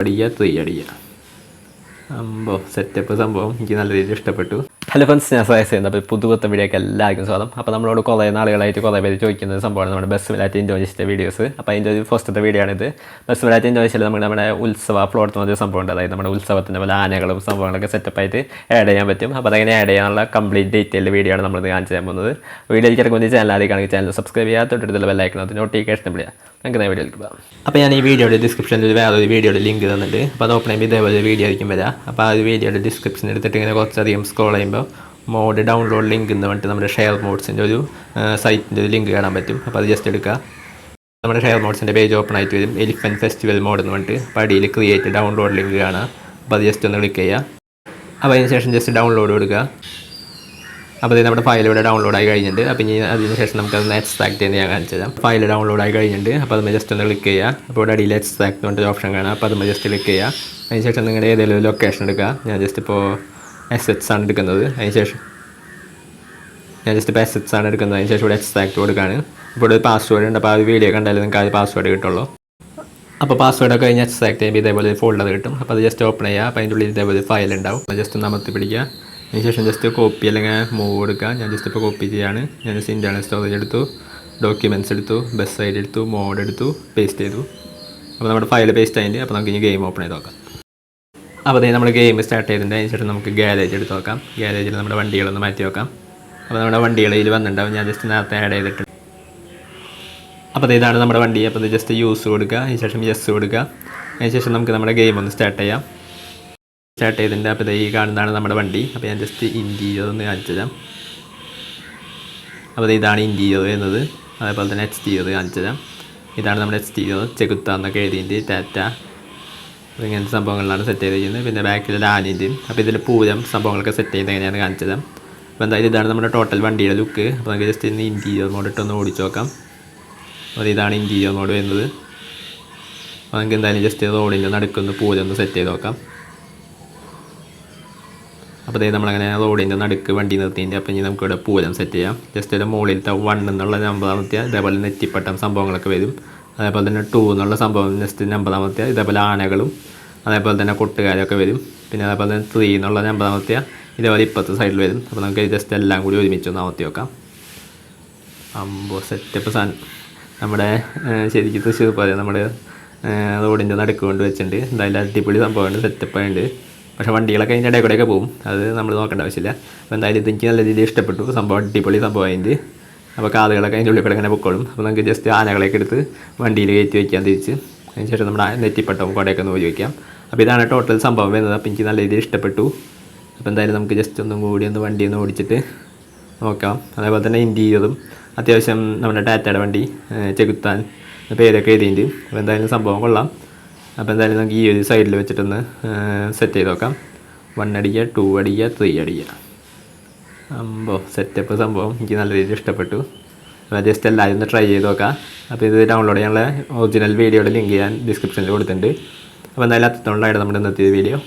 അടിക്കുക 3 അടിക്കുക. സെറ്റപ്പ് സംഭവം എനിക്ക് നല്ല രീതിയിൽ ഇഷ്ടപ്പെട്ടു. ഹലോ ഫ്രണ്ട്സ്, ഞാൻ സഹായം ചെയ്യുന്നത്. അപ്പോൾ പുതുപുത്ത വീഡിയോക്ക് എല്ലാവർക്കും സ്വാഗതം. അപ്പോൾ നമ്മളോട് കുറേ നാളുകളായിട്ട് കുറേ പേര് ചോദിക്കുന്ന സംഭവമാണ് നമ്മുടെ ബസ് വിലാറ്റ് എൻജോയ് ചെയ്ത വീഡിയോസ്. അപ്പോൾ അതിൻ്റെ ഒരു ഫസ്റ്റത്തെ വീഡിയോ ആണിത്. ബസ് വിലാറ്റ് എൻജോയ് ചെയ്ത് നമ്മുടെ ഉത്സവ ഫ്ലോട്ട് എന്നൊരു സംഭവം ഉണ്ട്. അതായത് നമ്മുടെ ഉത്സവത്തിൻ്റെ പോലെ ആനകളും സംഭവങ്ങളൊക്കെ സെറ്റപ്പായിട്ട് ആഡ് ചെയ്യാൻ പറ്റും. അപ്പോൾ അതങ്ങനെ ആഡ് ചെയ്യാനുള്ള കംപ്ലീറ്റ് ഡീറ്റെയിൽ വീഡിയോ ആണ് നമ്മളിത് കാണിച്ചു തരാൻ പോകുന്നത്. വീഡിയോയ്ക്ക് ഇറങ്ങുന്ന ചാനൽ ആദ്യമാണെങ്കിൽ ചാനൽ സബ്സ്ക്രൈബ് ചെയ്യുക, തൊട്ടടുത്തുള്ള ബെല്ലൈക്കൺ അത് നോട്ടിഫിക്കേഷൻ വിളിക്കുക. നമുക്ക് വീഡിയോയിലേക്ക് പോകാം. അപ്പോൾ ഞാൻ ഈ വീഡിയോയുടെ ഡിസ്ക്രിപ്ഷനിൽ വേറൊരു വീഡിയോയുടെ ലിങ്ക് തന്നിട്ട്, അപ്പോൾ അത് ഓപ്പൺ ചെയ്യുമ്പോൾ ഇതേപോലെ വീഡിയോ ആയിരിക്കും വരാം. അപ്പോൾ ആ ഒരു വീഡിയോയുടെ ഡിസ്ക്രിപ്ഷൻ എടുത്തിട്ട് ഇങ്ങനെ കുറച്ചധികം സ്ക്രോൾ ചെയ്യുമ്പോൾ മോഡ് ഡൗൺലോഡ് ലിങ്ക് എന്ന് പറഞ്ഞിട്ട് നമ്മുടെ ഷെയർ മോഡ്സിൻ്റെ ഒരു സൈറ്റിൻ്റെ ഒരു ലിങ്ക് കാണാൻ പറ്റും. അപ്പോൾ അത് ജസ്റ്റ് എടുക്കുക. നമ്മുടെ ഷെയർ മോഡ്സിൻ്റെ പേജ് ഓപ്പൺ ആയിട്ട് വരും. എലിഫൻറ്റ് ഫെസ്റ്റിവൽ മോഡ് എന്ന് പറഞ്ഞിട്ട് അപ്പോൾ അടിയിൽ ക്രിയേറ്റ് ഡൗൺലോഡ് ലിങ്ക് കാണാം. അപ്പോൾ അത് ജസ്റ്റ് ഒന്ന് ക്ലിക്ക് ചെയ്യുക. അപ്പോൾ അതിന് ശേഷം ജസ്റ്റ് ഡൗൺലോഡ് കൊടുക്കുക. അപ്പോൾ ഇത് നമ്മുടെ ഫയൽ ഇവിടെ ഡൗൺലോഡ് ആയി കഴിഞ്ഞിട്ടുണ്ട്. അപ്പോൾ ഇനി അതിന് ശേഷം നമുക്കത് എക്സ്ട്രാക്ട് ചെയ്യുന്നത് ഞാൻ കാണിച്ചു തരാം. ഫയൽ ഡൗൺലോഡ് ആയി കഴിഞ്ഞിട്ടുണ്ട്. അപ്പോൾ അത് ജസ്റ്റ് ഒന്ന് ക്ലിക്ക് ചെയ്യുക. അപ്പോൾ ഇവിടെ അടിയിൽ എക്സ്ട്രാക്ട് എന്ന് പറഞ്ഞൊരു ഓപ്ഷൻ കാണാം. അപ്പോൾ അത് ജസ്റ്റ് ക്ലിക്ക് ചെയ്യുക. അതിന് ശേഷം നിങ്ങളുടെ ഏതെങ്കിലും ഒരു ലൊക്കേഷൻ എടുക്കുക. ഞാൻ ജസ്റ്റ് ഇപ്പോൾ എസ്എച്ച് ആണ് എടുക്കുന്നത്. അതിന് ശേഷം ഞാൻ ജസ്റ്റ് ഇപ്പോൾ എസ്എച്ച് ആണ് എടുക്കുന്നത്. അതിന് ശേഷം ഇവിടെ എക്സ്ട്രാക്ട് കൊടുക്കുകയാണ്. ഇപ്പോൾ ഒരു പാസ്വേഡ് ഉണ്ട്. അപ്പോൾ ആ വീഡിയോ കണ്ടാലും നിങ്ങൾക്ക് ആ പാസ്വേഡ് കിട്ടുള്ളൂ. അപ്പോൾ പാസ്വേഡൊക്കെ കഴിഞ്ഞ് എക്സ്ട്രാക്ട് ചെയ്യുമ്പോൾ ഇതേപോലെ ഫോൾഡർ കിട്ടും. അപ്പോൾ അത് ജസ്റ്റ് ഓപ്പൺ ചെയ്യുക. അപ്പോൾ അതിൻ്റെ ഉള്ളിൽ ഇതേപോലെ ഫയൽ ഉണ്ടാവും. അപ്പോൾ ജസ്റ്റ് ഒന്ന് അമർത്തി പിടിക്കുക. അതിന് ശേഷം ജസ്റ്റ് കോപ്പി അല്ലെങ്കിൽ മൂവ് കൊടുക്കുക. ഞാൻ ജസ്റ്റ് ഇപ്പോൾ കോപ്പി ചെയ്യാണ്. ഞാൻ ജസ്റ്റ് ഇൻറ്റേർണൽ സ്റ്റോറേജ് എടുത്തു, ഡോക്യുമെൻറ്റ്സ് എടുത്തു, ബസ് സൈഡ് എടുത്തു, മോഡ് എടുത്തു, പേസ്റ്റ് ചെയ്തു. അപ്പോൾ നമ്മുടെ ഫയൽ പേസ്റ്റ് ആയിട്ട് അപ്പോൾ നമുക്ക് ഇനി ഗെയിം ഓപ്പൺ ചെയ്ത് നോക്കാം. അപ്പോൾ അതായത് നമ്മൾ ഗെയിം സ്റ്റാർട്ട് ചെയ്തിട്ടുണ്ട്. അതിന് ശേഷം നമുക്ക് ഗാരേജ് എടുത്ത് നോക്കാം. ഗാരേജിൽ നമ്മുടെ വണ്ടികളൊന്ന് മാറ്റി വെക്കാം. അപ്പോൾ നമ്മുടെ വണ്ടികളിൽ വന്നിട്ടുണ്ടാവും. ഞാൻ ജസ്റ്റ് നേരത്തെ ആഡ് ചെയ്തിട്ടുണ്ട്. അപ്പോൾ ഇതാണ് നമ്മുടെ വണ്ടി. അപ്പോൾ ഇത് ജസ്റ്റ് യൂസ് കൊടുക്കുക. അതിന് ശേഷം യെസ് കൊടുക്കുക. അതിന് ശേഷം നമുക്ക് നമ്മുടെ ഗെയിം ഒന്ന് സ്റ്റാർട്ട് ചെയ്യാം. സ്റ്റാർട്ട് ചെയ്തിട്ടുണ്ട്. അപ്പോൾ ഈ കാണുന്നതാണ് നമ്മുടെ വണ്ടി. അപ്പോൾ ഞാൻ ജസ്റ്റ് ഇൻറ്റീരിയർ ഒന്ന് കാണിച്ചു തരാം. അപ്പോൾ ഇതാണ് ഇൻറ്റീരിയർ വരുന്നത്. അതേപോലെ തന്നെ എക്സ്റ്റീരിയർ കാണിച്ചു തരാം. ഇതാണ് നമ്മുടെ എക്സ്റ്റീരിയർ. ചെകുത്ത എന്നൊക്കെ എഴുതിയിട്ട് ടാറ്റ ഇങ്ങനത്തെ സംഭവങ്ങളിലാണ് സെറ്റ് ചെയ്തിരിക്കുന്നത്. പിന്നെ ബാക്കിൽ ആനിൻ്റെയും അപ്പോൾ ഇതിൽ പൂരം സംഭവങ്ങളൊക്കെ സെറ്റ് ചെയ്ത് എങ്ങനെയാണ് കാണിച്ചു തരാം. അപ്പോൾ എന്തായാലും ഇതാണ് നമ്മുടെ ടോട്ടൽ വണ്ടിയുടെ ലുക്ക്. അപ്പോൾ നമുക്ക് ജസ്റ്റ് ഇന്ന് ഇൻറ്റീരിയർ മോഡ് ഇട്ടൊന്ന് ഓടിച്ച് നോക്കാം. അപ്പോൾ ഇതാണ് ഇൻറ്റീരിയർ മോഡ് വരുന്നത്. അപ്പോൾ നമുക്ക് എന്തായാലും ജസ്റ്റ് റോഡിൻ്റെ നടുക്കൊന്ന് പൂരം ഒന്ന് സെറ്റ് ചെയ്ത് നോക്കാം. അപ്പോൾ അതായത് നമ്മളങ്ങനെ റോഡിൻ്റെ നടുക്ക് വണ്ടി നിർത്തിയിട്ട് അപ്പോൾ ഇനി നമുക്കിവിടെ പൂരം സെറ്റ് ചെയ്യാം. ജസ്റ്റ് ഒരു മുകളിലത്തെ 1 എന്നുള്ള നമ്പർ അമർത്തിയാൽ ഇതേപോലെ നെറ്റിപ്പട്ടം സംഭവങ്ങളൊക്കെ വരും. അതേപോലെ തന്നെ 2 എന്നുള്ള സംഭവം ജസ്റ്റ് നമ്പർ അമർത്തിയാൽ ഇതേപോലെ ആനകളും അതേപോലെ തന്നെ കൊട്ടുകാരൊക്കെ വരും. പിന്നെ അതേപോലെ തന്നെ 3 എന്നുള്ള നമ്പർ അമർത്തിയാൽ ഇതേപോലെ ഇപ്പുറത്തെ സൈഡിൽ വരും. അപ്പോൾ നമുക്ക് ജസ്റ്റ് എല്ലാം കൂടി ഒരുമിച്ചൊന്ന് അമർത്തി വെക്കാം. സെറ്റപ്പ് സാധനം നമ്മുടെ ശരിക്കും തൃശ്ശൂർ പോലെ നമ്മുടെ റോഡിൻ്റെ നടുക്ക് കൊണ്ട് വെച്ചിട്ടുണ്ട്. എന്തായാലും അടിപൊളി സംഭവമുണ്ട്, സെറ്റപ്പായുണ്ട്. പക്ഷേ വണ്ടികളൊക്കെ അതിൻ്റെ ഇടയിൽ കൂടെയൊക്കെ പോകും. അത് നമ്മൾ നോക്കേണ്ട ആവശ്യമില്ല. അപ്പോൾ എന്തായാലും ഇതെനിക്ക് നല്ല രീതിയിൽ ഇഷ്ടപ്പെട്ടു. സംഭവം അടിപൊളി സംഭവമായിട്ട്. അപ്പോൾ കാറുകളൊക്കെ അതിൻ്റെ ഉള്ളിൽ കൂടെ ഇങ്ങനെ പൊക്കോളും. അപ്പോൾ നമുക്ക് ജസ്റ്റ് ആനകളൊക്കെ എടുത്ത് വണ്ടിയിൽ കയറ്റി വയ്ക്കാം തിരിച്ച്. അതിന് ശേഷം നമ്മുടെ നെറ്റിപ്പട്ടവും കുടയൊക്കെ ഒന്ന് ഉപയോഗിക്കാം. അപ്പോൾ ഇതാണ് ടോട്ടൽ സംഭവം വരുന്നത്. അപ്പോൾ എനിക്ക് നല്ല രീതിയിൽ ഇഷ്ടപ്പെട്ടു. അപ്പോൾ എന്തായാലും നമുക്ക് ജസ്റ്റ് ഒന്നും കൂടി ഒന്ന് വണ്ടി ഒന്ന് ഓടിച്ചിട്ട് നോക്കാം. അതേപോലെ തന്നെ ഇൻറ്റീരിയറും അത്യാവശ്യം നമ്മുടെ ടാറ്റയുടെ വണ്ടി ചെകുത്താൻ പേരൊക്കെ എഴുതിയിട്ടുണ്ട്. അപ്പോൾ എന്തായാലും സംഭവം കൊള്ളാം. അപ്പോൾ എന്തായാലും നമുക്ക് ഈ ഒരു സൈഡിൽ വെച്ചിട്ടൊന്ന് സെറ്റ് ചെയ്ത് നോക്കാം. 1 അടിക്കുക, 2 അടിക്കുക, 3 അടിക്കുക. സെറ്റപ്പ് സംഭവം എനിക്ക് നല്ല രീതിയിൽ ഇഷ്ടപ്പെട്ടു. അപ്പോൾ ജസ്റ്റ് എല്ലാവരും ഒന്ന് ട്രൈ ചെയ്ത് നോക്കാം. അപ്പോൾ ഇത് ഡൗൺലോഡ് ചെയ്യാനുള്ള ഒറിജിനൽ വീഡിയോയുടെ ലിങ്ക് ഞാൻ ഡിസ്ക്രിപ്ഷനിൽ കൊടുത്തിട്ടുണ്ട്. അപ്പോൾ എന്തായാലും അത്രത്തോളമായിട്ട് നമ്മുടെ ഇന്നത്തെ വീഡിയോ.